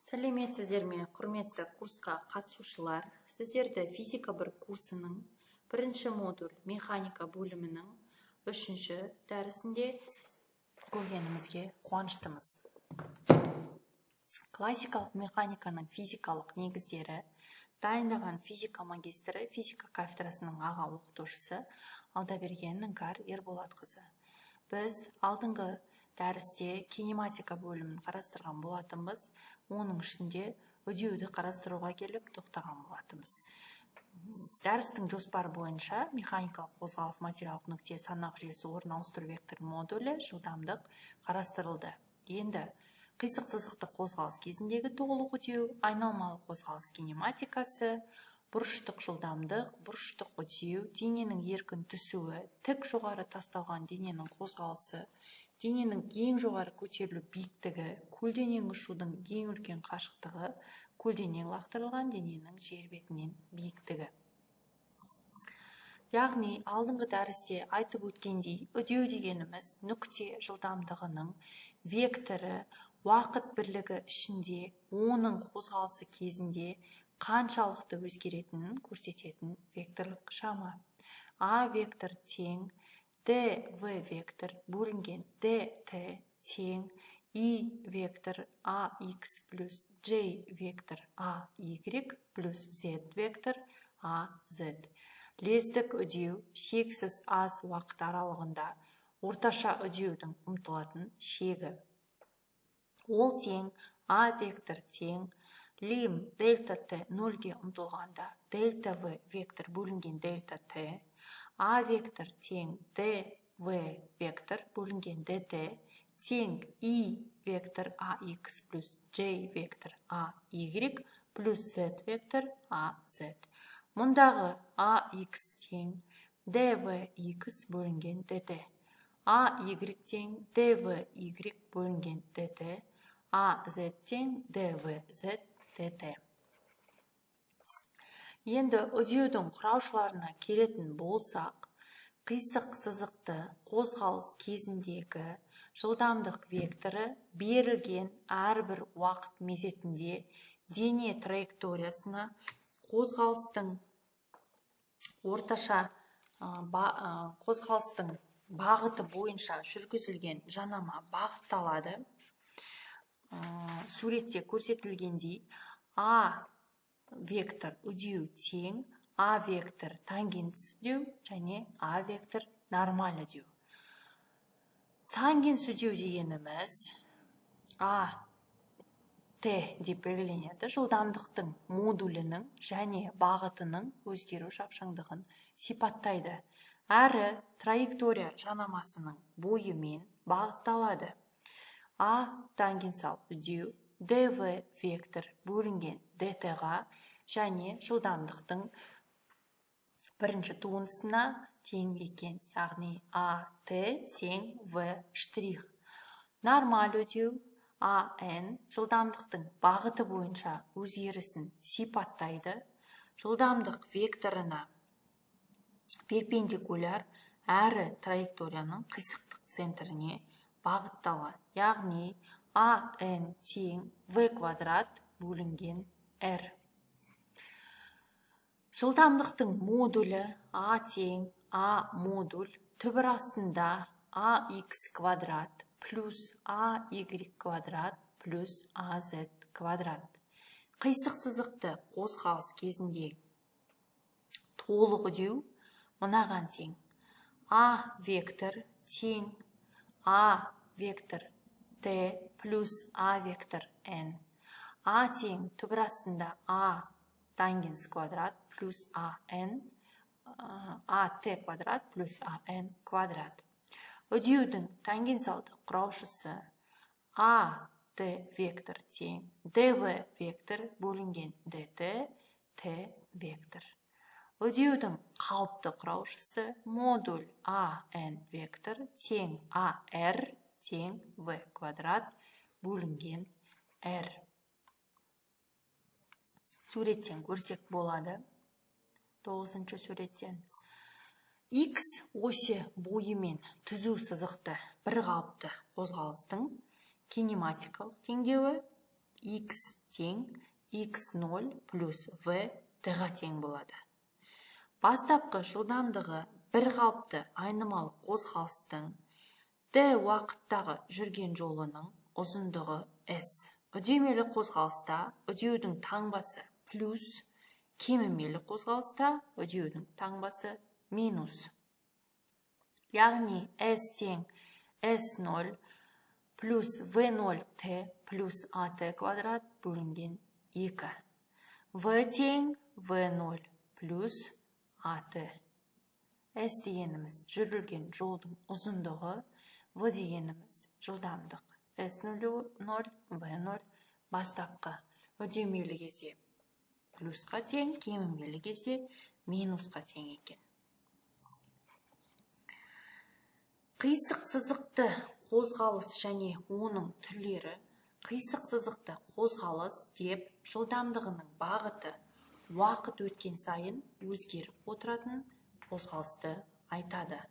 Сәлеметсіздер ме, құрметті курсқа қатысушылар. Сіздерді физика 1 курсының бірінші модуль механика бөлімінің 3-ші дәрісінде көргенімізге қуаныштымыз. Классикалық механиканың физикалық негіздері дайындаған физика магистрі, физика кафедрасының аға оқытушысы Алдаберген Іңкәр Ерболатқызы. Біз алдыңғы дәрісте кинематика бөлімін қарастырған болатынбыз. Оның ішінде үдеуді қарастыруға келіп тоқтаған болатынбыз. Дәрістің жоспары бойынша механикалық қозғалыс материалдық нүкте санақ жүйесі орын ауыстыру вектор модулі жылдамдық қарастырылды. Енді қисық сызықты қозғалыс кезіндегі толық үдеу, айналмалы қозғалыс кинематикасы, бұрыштық жылдамдық, бұрыштық үдеу, дененің еркін түсуі, тік жоғары тасталған дененің қозғалысы, дененің ең жоғары көтерілу биіктігі, көлденең ұшудың ең үлкен қашықтығы, көлденең лақтырылған дененің жер бетінен биіктігі. Яғни, алдыңғы дәрісте айтып өткендей, үдеу дегеніміз нүкте жылдамдығының векторы уақыт бірлігі ішінде оның қозғалысы кезінде қаншалықты өзгеретінін көрсететін векторлық шама. А вектор тең dv вектор бөлінген dt тең и вектор ax плюс j вектор ay плюс z вектор az. Лездік үдеу шексіз аз уақыт аралығында орташа үдеудің ұмтылатын шегі. Ол тең a вектор тең лим дельта t 0-ге ұмтылғанда дельта v вектор бөлінген дельта t, a вектор тең dv вектор бөлінген dt тең и вектор ax плюс j вектор ay плюс z вектор az. Мұндағы ax тең dvx бөлінген dt, ay тең dvy бөлінген dt, az тең dvz dt. Енді үдеудің құраушыларына келетін болсақ, қисық сызықты қозғалыс кезіндегі жылдамдық векторы берілген әрбір уақыт мезетінде дене траекториясына қозғалыстың орташа қозғалыстың бағыты бойынша жүргізілген жанама бағытталады. Суретте көрсетілгендей, а вектор үдеу тең а вектор тангенс үдеу және а вектор нормаль үдеу. Тангенс үдеу дегеніміз а т деп белгіленеді, жылдамдықтың модулінің және бағытының өзгеру шапшаңдығын сипаттайды. Әрі траектория жанамасының бойымен бағытталады. А тангенсал үдеу dv вектор бөлінген dt-ға және жылдамдықтың бірінші туындысына тең екен, яғни а t тең v штрих. Нормаль үдеу ан жылдамдықтың бағыты бойынша өзгерісін сипаттайды. Жылдамдық векторына перпендикуляр әрі траекторияның қисықтық центріне бағытталған, яғни ан тең v квадрат бөлінген r. Жылдамдықтың модулі а тең а модуль түбір астында ax квадрат плюс ay квадрат плюс az квадрат. Қисық сызықты қозғалыс кезінде толық үдеу мынаған тең. А вектор тең а вектор t плюс а вектор n. А тең түбір астында а тангенс квадрат плюс ан, а t квадрат плюс ан квадрат. Үдеудің тангенсалды құраушысы а t вектор тең dv вектор бөлінген dt t вектор. Үдеудің қалыпты құраушысы модуль ан вектор тең ar тең v квадрат бөлінген r. Суреттен көрсек болады. 9-ші суреттен. X оси бойымен түзу сызықты бір қалыпты қозғалыстың кинематикалық теңдеуі x тең x0 плюс v t-ға тең болады. Бастапқы жылдамдығы бір қалыпты айнымалы қозғалыстың t уақыттағы жүрген жолының ұзындығы s. Үдемелі қозғалыста үдеудің таңбасы плюс, кемімелі қозғалыста үдеудің таңбасы минус. Яғни s тең s0 плюс v0 t плюс at квадрат бөлінген 2. v тең v0 плюс at. S дегеніміз жүрілген жолдың ұзындығы, v дегеніміз жылдамдық. S0, V0 бастапқы үдемелі кезде плюсқа тең, кемімелі кезде минусқа тең екен. Қисық сызықты қозғалыс және оның түрлері қисық сызықты қозғалыс деп жылдамдығының бағыты уақыт өткен сайын өзгеріп отыратын қозғалысты айтады.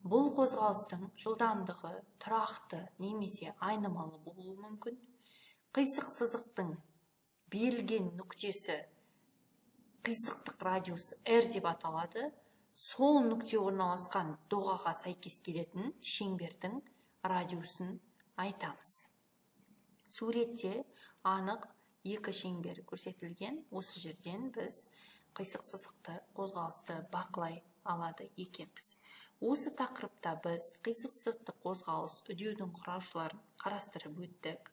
Бұл қозғалыстың жылдамдығы тұрақты немесе айнымалы болуы мүмкін. Қисық сызықтың берілген нүктесі қисықтық радиусы R деп аталады. Сол нүкте орналасқан доғаға сәйкес келетін шеңбердің радиусын айтамыз. Суретте анық екі шеңбер көрсетілген. Осы жерден біз қисық сызықты қозғалысты бақылай алады екенбіз. Осы тақырыпта біз қисық сызықты қозғалыс үдеудің құраушыларын қарастырып өттік.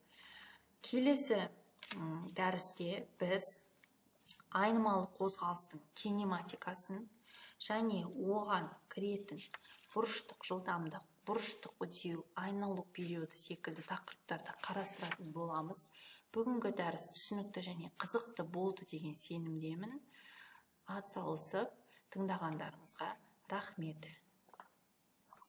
Келесі дәрісте біз айнымалы қозғалыстың кинематикасын және оған кіретін бұрыштық жылдамдық, бұрыштық үдеу, айналу периоды секілді тақырыптарды қарастыратын боламыз. Бүгінгі дәріс түсінікті және қызықты болды деген сенімдемін. Атсалысып тыңдағандарыңызға рахмет.